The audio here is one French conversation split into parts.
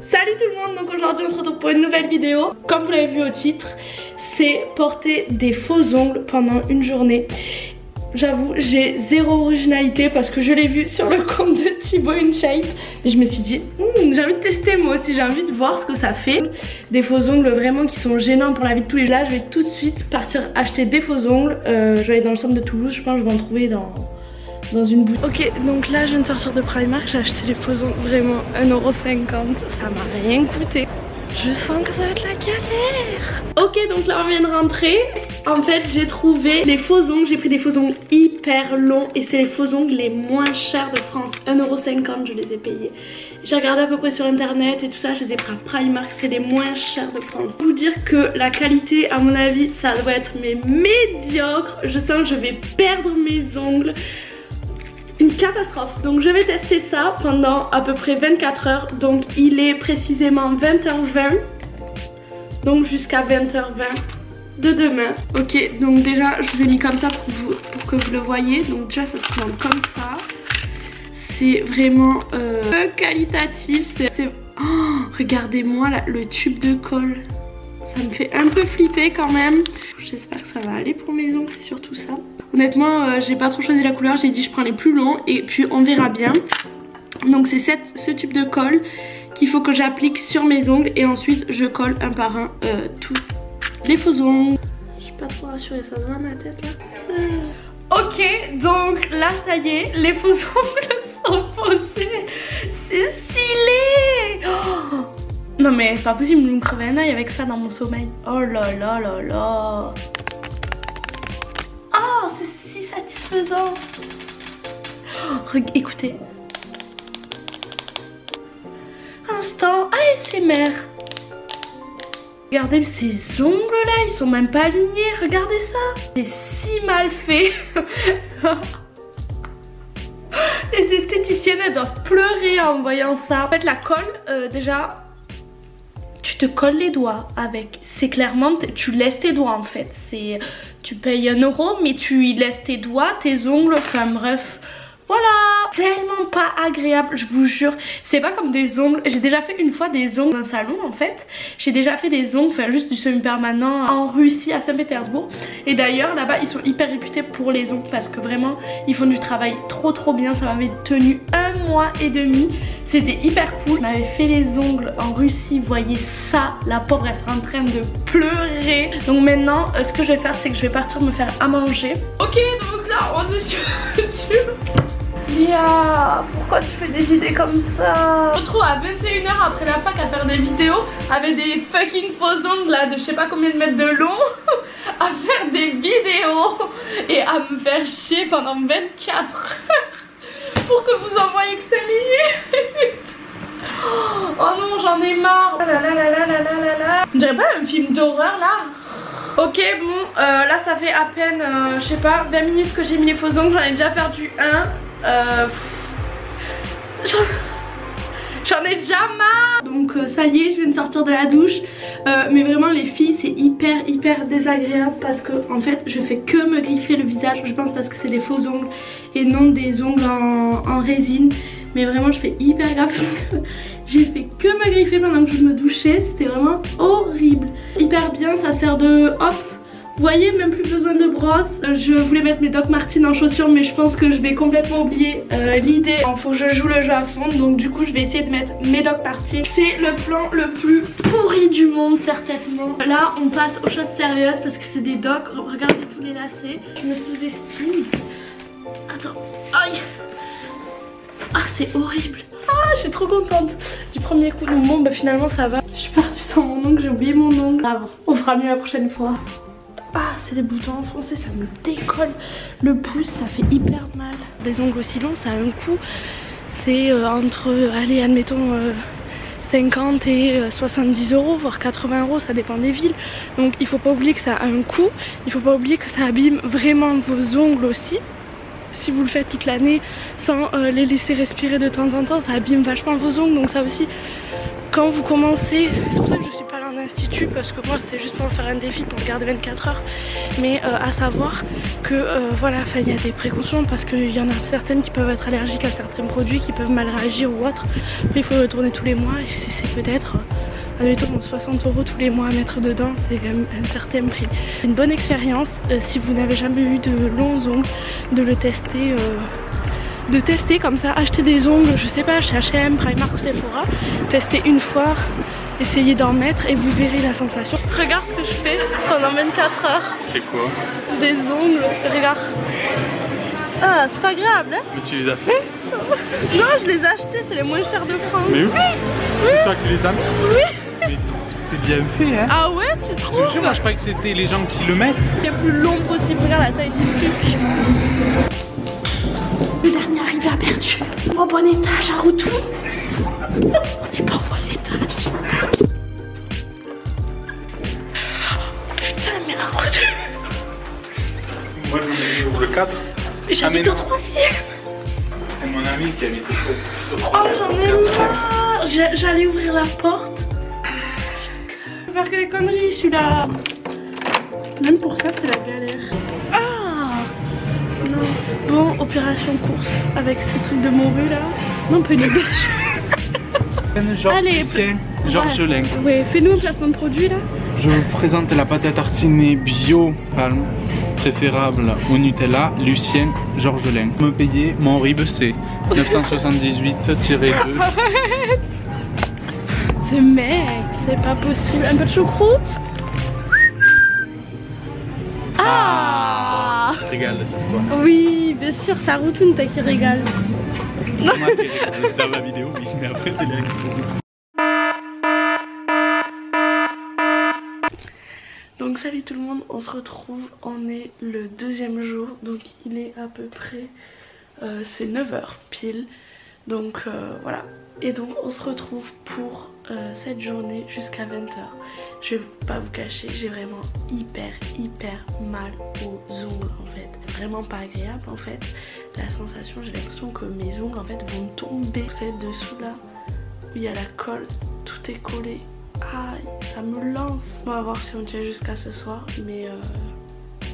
Salut tout le monde, donc aujourd'hui on se retrouve pour une nouvelle vidéo. Comme vous l'avez vu au titre, c'est porter des faux ongles pendant une journée. J'avoue, j'ai zéro originalité parce que je l'ai vu sur le compte de Thibaut InShape. Et je me suis dit, j'ai envie de tester moi aussi, j'ai envie de voir ce que ça fait. Des faux ongles vraiment qui sont gênants pour la vie de tous les jours. Là, je vais tout de suite partir acheter des faux ongles. Je vais aller dans le centre de Toulouse, je pense que je vais en trouver dans une boutique. Ok, donc là je viens de sortir de Primark, j'ai acheté les faux ongles vraiment 1,50 €. Ça m'a rien coûté. Je sens que ça va être la galère. Ok, donc là on vient de rentrer. En fait j'ai trouvé les faux ongles, j'ai pris des faux ongles hyper longs et c'est les faux ongles les moins chers de France. 1,50 €, je les ai payés. J'ai regardé à peu près sur internet et tout ça, je les ai pris à Primark, c'est les moins chers de France. Pour vous dire que la qualité à mon avis ça doit être mais médiocre. Je sens que je vais perdre mes ongles. Une catastrophe. Donc je vais tester ça pendant à peu près 24 heures. Donc il est précisément 20h20. Donc jusqu'à 20h20 de demain. Ok, donc déjà je vous ai mis comme ça pour que vous le voyez. Donc déjà ça se présente comme ça. C'est vraiment qualitatif. Oh, regardez-moi là, le tube de colle. Ça me fait un peu flipper quand même. J'espère que ça va aller pour mes ongles, c'est surtout ça. Honnêtement, j'ai pas trop choisi la couleur. J'ai dit je prends les plus longs et puis on verra bien. Donc c'est ce tube de colle qu'il faut que j'applique sur mes ongles. Et ensuite je colle un par un tous les faux ongles. Je suis pas trop rassurée, ça se voit ma tête là. Ok, donc là ça y est, les faux ongles sont posés. C'est stylé. Oh, non mais c'est pas possible de me crever un œil avec ça dans mon sommeil. Oh là là là là. Oh, c'est si satisfaisant. Oh, écoutez. Instant ASMR. Regardez ces ongles là, ils sont même pas alignés. Regardez ça. C'est si mal fait. Les esthéticiennes elles doivent pleurer en voyant ça. En fait la colle déjà, tu te colles les doigts avec. C'est clairement, tu laisses tes doigts en fait. C'est, tu payes 1 € mais tu y laisses tes doigts, tes ongles, enfin bref. Voilà, tellement pas agréable, je vous jure. C'est pas comme des ongles. J'ai déjà fait une fois des ongles dans un salon en fait. J'ai déjà fait des ongles, enfin juste du semi-permanent en Russie, à Saint-Pétersbourg. Et d'ailleurs là-bas ils sont hyper réputés pour les ongles parce que vraiment ils font du travail trop bien. Ça m'avait tenu 1 mois et demi. C'était hyper cool. Je m'avais fait les ongles en Russie, vous voyez ça. La pauvre elle sera en train de pleurer. Donc maintenant ce que je vais faire c'est que je vais partir me faire à manger. Ok, donc là on est sur... Lia, pourquoi tu fais des idées comme ça? Je me retrouve à 21 h après la fac à faire des vidéos avec des fucking faux ongles là de je sais pas combien de mètres de long à faire des vidéos et à me faire chier pendant 24 heures pour que vous envoyez que 5 minutes. Oh non, j'en ai marre. On dirait pas un film d'horreur là. Ok, bon, là ça fait à peine, je sais pas, 20 minutes que j'ai mis les faux ongles, j'en ai déjà perdu un. J'en ai déjà marre. Donc ça y est, je viens de sortir de la douche. Mais vraiment les filles c'est hyper désagréable parce que en fait je fais que me griffer le visage. Je pense parce que c'est des faux ongles et non des ongles en résine. Mais vraiment je fais hyper grave parce que j'ai fait que me griffer pendant que je me douchais. C'était vraiment horrible. Hyper bien, ça sert de hop. Vous voyez, même plus besoin de brosse. Je voulais mettre mes Doc Martens en chaussures mais je pense que je vais complètement oublier l'idée. Il faut que je joue le jeu à fond. Donc du coup je vais essayer de mettre mes Doc Martens. C'est le plan le plus pourri du monde certainement. Là on passe aux choses sérieuses parce que c'est des Doc. Regardez tous les lacets. Je me sous-estime. Attends. Aïe. Ah c'est horrible. Ah je suis trop contente du premier coup. Donc bon bah finalement ça va. Je suis partie sans mon ongle, j'ai oublié mon ongle. Ah, on fera mieux la prochaine fois. Ah c'est des boutons enfoncés, ça me décolle le pouce, ça fait hyper mal. Des ongles aussi longs ça a un coût. C'est entre, allez admettons 50 et 70 €, voire 80 €, ça dépend des villes. Donc il faut pas oublier que ça a un coût. Il faut pas oublier que ça abîme vraiment vos ongles aussi. Si vous le faites toute l'année sans les laisser respirer de temps en temps, ça abîme vachement vos ongles. Donc ça aussi, quand vous commencez, c'est pour ça que je suis pas là en institut parce que moi c'était juste pour faire un défi pour garder 24 heures. Mais à savoir que voilà, il y a des précautions parce qu'il y en a certaines qui peuvent être allergiques à certains produits, qui peuvent mal réagir ou autre. Après, il faut retourner tous les mois et c'est peut-être admettons 60 € tous les mois à mettre dedans, c'est quand même un certain prix. Une bonne expérience si vous n'avez jamais eu de longs ongles, de le tester. De tester comme ça, acheter des ongles, je sais pas, chez H&M, Primark ou Sephora, tester une fois, essayez d'en mettre et vous verrez la sensation. Regarde ce que je fais pendant 24 heures. C'est quoi? Des ongles, regarde. Ah, c'est pas agréable, hein? Mais tu les as fait? Non, je les ai achetés, c'est les moins chers de France. Mais oui, c'est toi qui les as mis? Oui. Mais c'est bien fait, hein? Ah ouais, tu trouves? Je te jure, moi je croyais que c'était les gens qui le mettent. Le plus long possible, regarde la taille du truc. Le dernier arrivé a perdu. En bon étage à Routou. On est pas en bon étage. Putain, mais à Routou. Moi j'en ai mis le 4. J'habite au 3e. C'est mon ami qui habite au 3. Oh, j'en ai marre. J'allais ouvrir la porte. Je vais faire que des conneries celui-là. Même pour ça, c'est la galère. Ah non. Bon, opération course avec ces trucs de morue là. Non, on peut une bêche. Allez, Georges Laing. Ouais, fais-nous un placement de produit là. Je vous présente la pâte à tartiner bio palme, préférable au Nutella, Lucienne, Georges Laing. Me payer, mon RIB c'est 978-2. Ce mec, c'est pas possible. Un peu de choucroute. Ah, Régale ce soir. oui, bien sûr, ça routine t'as qui régale. Dans ma vidéo, oui, mais après c'est là. Donc salut tout le monde, on se retrouve, on est le 2e jour, donc il est à peu près, c'est 9 h pile, donc voilà. Et donc on se retrouve pour cette journée jusqu'à 20 h. Je vais pas vous cacher, j'ai vraiment hyper mal aux ongles en fait. Vraiment pas agréable en fait. La sensation, j'ai l'impression que mes ongles en fait vont tomber. C'est dessous là où il y a la colle, tout est collé. Aïe, ça me lance. On va voir si on tient jusqu'à ce soir, mais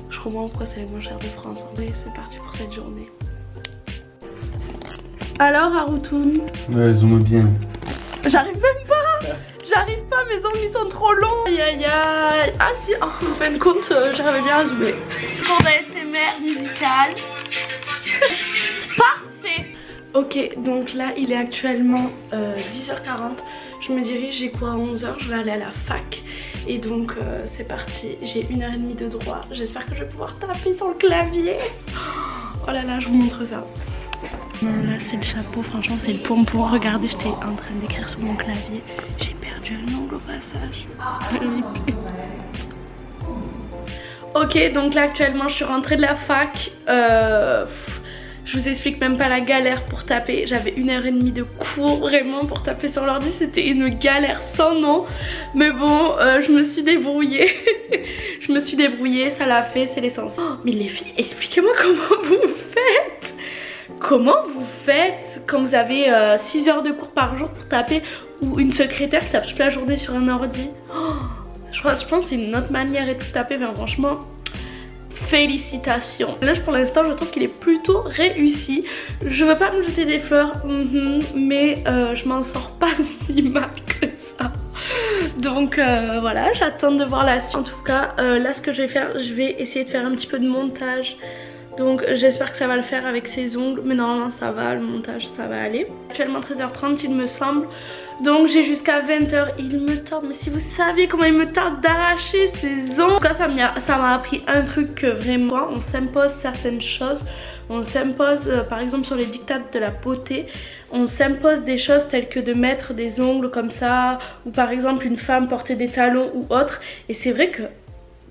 je comprends pourquoi c'est les moins chers de France. Mais c'est parti pour cette journée. Alors Haroutoun? Ouais, zoome bien. J'arrive même pas. J'arrive pas, mes ongles ils sont trop longs. Aïe aïe aïe. Ah si, oh, en fin de compte, j'arrivais bien à zoomer. Pour l'ASMR musical. Parfait. Ok, donc là il est actuellement 10h40. Je me dirige, j'ai quoi à 11h, je vais aller à la fac. Et donc c'est parti, j'ai 1h30 de droit. J'espère que je vais pouvoir taper sur le clavier. Oh là là, je vous montre ça. Non, là c'est le chapeau, franchement c'est le pompon. Regardez, j'étais en train d'écrire sur mon clavier. J'ai perdu un ongle au passage. Ok, donc là actuellement je suis rentrée de la fac. Je vous explique même pas la galère pour taper. J'avais 1h30 de cours vraiment pour taper sur l'ordi. C'était une galère sans nom. Mais bon, je me suis débrouillée. Je me suis débrouillée, ça l'a fait, c'est l'essentiel. Oh, mais les filles, expliquez-moi comment vous faites. Comment vous faites quand vous avez 6 heures de cours par jour pour taper, ou une secrétaire qui tape toute la journée sur un ordi. Oh, je pense que c'est une autre manière et tout taper, mais franchement... félicitations. Là pour l'instant je trouve qu'il est plutôt réussi. Je veux pas me jeter des fleurs, mais je m'en sors pas si mal que ça. Donc voilà, j'attends de voir la suite. En tout cas là ce que je vais faire, je vais essayer de faire un petit peu de montage. Donc j'espère que ça va le faire avec ses ongles. Mais normalement ça va, le montage ça va aller. Actuellement 13h30 il me semble. Donc j'ai jusqu'à 20 h, il me tarde, mais si vous saviez comment il me tarde d'arracher ses ongles. En tout cas ça m'a appris un truc que vraiment on s'impose certaines choses. On s'impose par exemple sur les dictats de la beauté, on s'impose des choses telles que de mettre des ongles comme ça, ou par exemple une femme porter des talons ou autre. Et c'est vrai que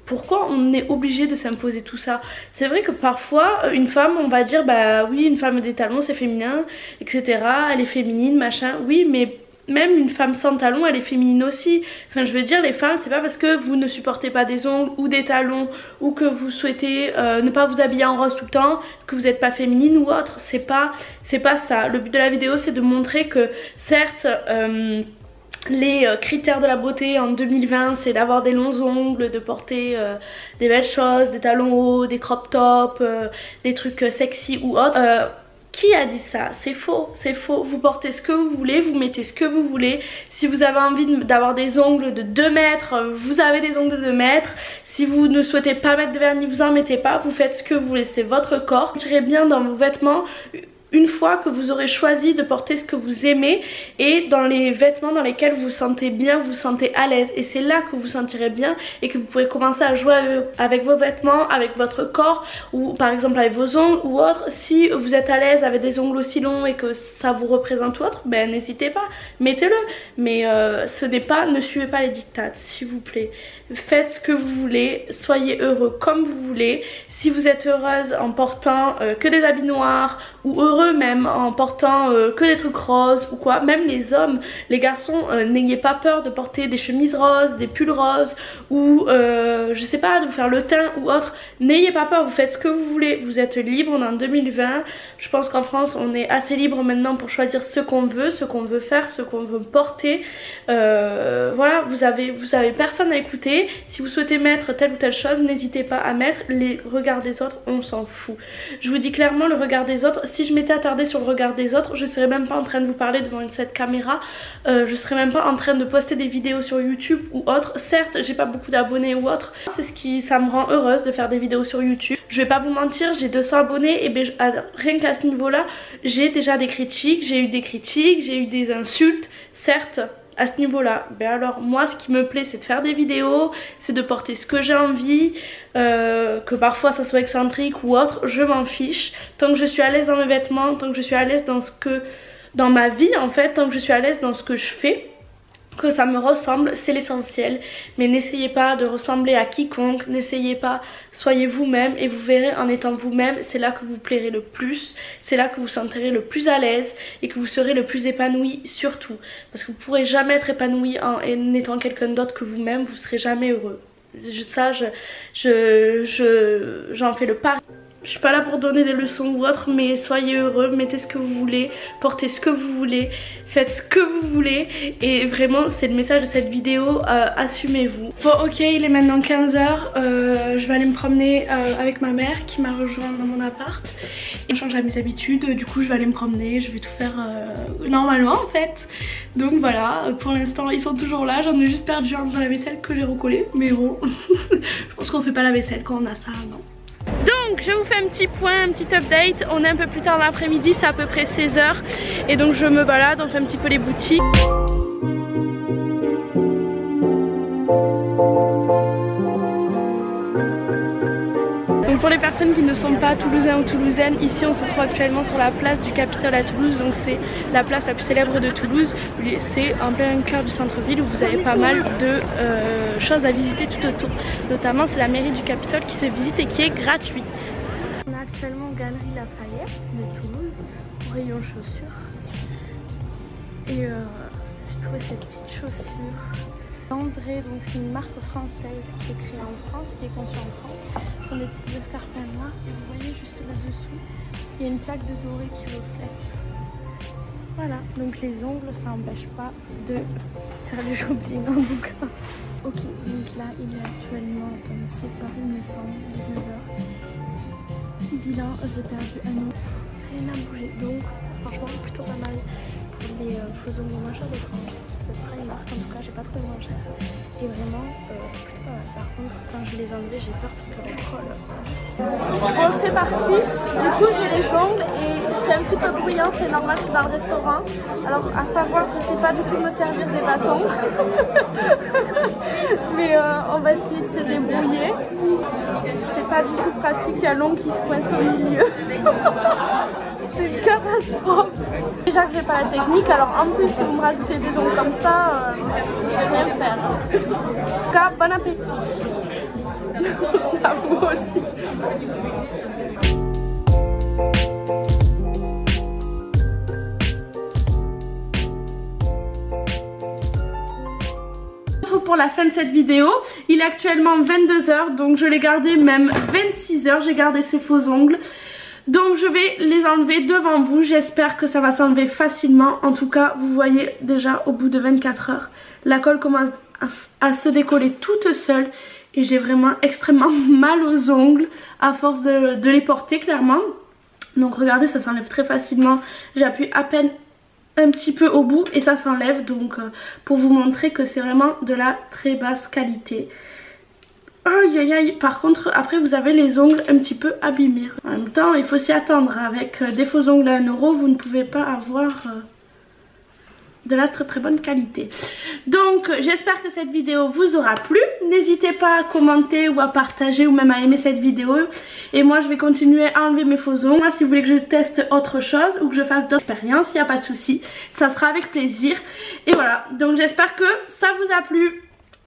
pourquoi on est obligé de s'imposer tout ça? C'est vrai que parfois une femme on va dire bah oui une femme a des talons c'est féminin etc, elle est féminine machin, oui mais même une femme sans talons elle est féminine aussi. Enfin je veux dire les femmes c'est pas parce que vous ne supportez pas des ongles ou des talons ou que vous souhaitez ne pas vous habiller en rose tout le temps que vous n'êtes pas féminine ou autre. C'est pas ça. Le but de la vidéo c'est de montrer que certes les critères de la beauté en 2020, c'est d'avoir des longs ongles, de porter des belles choses, des talons hauts, des crop tops, des trucs sexy ou autres. Qui a dit ça? C'est faux, c'est faux. Vous portez ce que vous voulez, vous mettez ce que vous voulez. Si vous avez envie d'avoir des ongles de 2 mètres, vous avez des ongles de 2 mètres. Si vous ne souhaitez pas mettre de vernis, vous en mettez pas. Vous faites ce que vous voulez, c'est votre corps. Tirez bien dans vos vêtements une fois que vous aurez choisi de porter ce que vous aimez et dans les vêtements dans lesquels vous vous sentez bien, vous vous sentez à l'aise, et c'est là que vous vous sentirez bien et que vous pourrez commencer à jouer avec vos vêtements, avec votre corps, ou par exemple avec vos ongles ou autre. Si vous êtes à l'aise avec des ongles aussi longs et que ça vous représente ou autre, ben n'hésitez pas, mettez-le, mais ne suivez pas les dictats, s'il vous plaît. Faites ce que vous voulez, soyez heureux comme vous voulez. Si vous êtes heureuse en portant que des habits noirs, ou heureux même en portant que des trucs roses ou quoi, même les hommes, les garçons, n'ayez pas peur de porter des chemises roses, des pulls roses, ou je sais pas, de vous faire le teint ou autre. N'ayez pas peur, vous faites ce que vous voulez, vous êtes libre, on est en 2020. Je pense qu'en France on est assez libre maintenant pour choisir ce qu'on veut faire, ce qu'on veut porter. Voilà, vous avez personne à écouter. Si vous souhaitez mettre telle ou telle chose, n'hésitez pas à mettre. Les regards des autres, on s'en fout. Je vous dis clairement, le regard des autres, si je m'étais attardée sur le regard des autres, je serais même pas en train de vous parler devant cette caméra, je serais même pas en train de poster des vidéos sur YouTube ou autre. Certes, j'ai pas beaucoup d'abonnés ou autre, ça me rend heureuse de faire des vidéos sur YouTube. Je vais pas vous mentir, j'ai 200 abonnés et ben, rien qu'à ce niveau là, j'ai déjà des critiques, j'ai eu des insultes, certes. À ce niveau là, ben alors moi ce qui me plaît c'est de faire des vidéos, c'est de porter ce que j'ai envie, que parfois ça soit excentrique ou autre, je m'en fiche. Tant que je suis à l'aise dans mes vêtements, tant que je suis à l'aise dans ma vie en fait, tant que je suis à l'aise dans ce que je fais, que ça me ressemble, c'est l'essentiel. Mais n'essayez pas de ressembler à quiconque, n'essayez pas, soyez vous-même et vous verrez en étant vous-même, c'est là que vous plairez le plus, c'est là que vous sentirez le plus à l'aise et que vous serez le plus épanoui surtout. Parce que vous ne pourrez jamais être épanoui en étant quelqu'un d'autre que vous-même, vous ne serez jamais heureux. Ça, j'en fais le pari. Je suis pas là pour donner des leçons ou autre, mais soyez heureux, mettez ce que vous voulez, portez ce que vous voulez, faites ce que vous voulez, et vraiment c'est le message de cette vidéo, assumez-vous. Bon ok, il est maintenant 15 h, je vais aller me promener avec ma mère qui m'a rejoint dans mon appart. Et je change à mes habitudes, du coup je vais aller me promener, je vais tout faire normalement en fait. Donc voilà, pour l'instant ils sont toujours là, j'en ai juste perdu un dans la vaisselle que j'ai recollé, mais bon, je pense qu'on fait pas la vaisselle quand on a ça, non. Donc je vous fais un petit point, un petit update. On est un peu plus tard dans l'après-midi, c'est à peu près 16 h. Et donc je me balade, on fait un petit peu les boutiques. Donc pour les personnes qui ne sont pas toulousains ou toulousaines, ici on se trouve actuellement sur la place du Capitole à Toulouse. Donc c'est la place la plus célèbre de Toulouse. C'est en plein cœur du centre-ville où vous avez pas mal de choses à visiter tout autour. Notamment c'est la mairie du Capitole qui se visite et qui est gratuite. On est actuellement aux Galeries Lafayette de Toulouse, au rayon chaussures. Et j'ai trouvé ces petites chaussures. André, donc c'est une marque française qui est créée en France, qui est conçue en France. Ce sont des petits escarpins noirs et vous voyez juste là-dessous, il y a une plaque de doré qui reflète. Voilà, donc les ongles ça n'empêche pas de faire les shopping en tout cas. Ok, donc là il est actuellement 7 h il me semble, 19 h. Bilan, j'ai perdu un ongle, rien à bouger, donc franchement plutôt pas mal pour les faux ongles moins chers de France. C'est pas une marque en tout cas, j'ai pas trouvé moins cher. Et vraiment, plutôt pas mal. Par contre, quand je les enlève, j'ai peur parce que la colle. Bon, c'est parti. Du coup, j'ai les ongles et c'est un petit peu bruyant, c'est normal, je suis dans le restaurant. Alors, à savoir, je sais pas du tout me servir des bâtons. Mais on va essayer de se débrouiller. C'est pas du tout pratique, il y a l'ongle qui se coince au milieu. C'est une catastrophe. Déjà que j'ai pas la technique, alors en plus si vous me rajoutez des ongles comme ça, je vais rien faire. En tout cas, bon appétit. À vous aussi. Pour la fin de cette vidéo, il est actuellement 22 h, donc je l'ai gardé même 26 h, j'ai gardé ces faux ongles. Donc je vais les enlever devant vous, j'espère que ça va s'enlever facilement. En tout cas vous voyez déjà au bout de 24 heures la colle commence à se décoller toute seule. Et j'ai vraiment extrêmement mal aux ongles à force de les porter clairement. Donc regardez, ça s'enlève très facilement. J'appuie à peine un petit peu au bout et ça s'enlève. Donc pour vous montrer que c'est vraiment de la très basse qualité. Aïe aïe aïe. Par contre après vous avez les ongles un petit peu abîmés. En même temps il faut s'y attendre. Avec des faux ongles à 1 €, vous ne pouvez pas avoir de la très bonne qualité. Donc j'espère que cette vidéo vous aura plu. N'hésitez pas à commenter ou à partager ou même à aimer cette vidéo. Et moi je vais continuer à enlever mes faux ongles. Moi si vous voulez que je teste autre chose ou que je fasse d'autres expériences, il n'y a pas de souci. Ça sera avec plaisir. Et voilà, donc j'espère que ça vous a plu.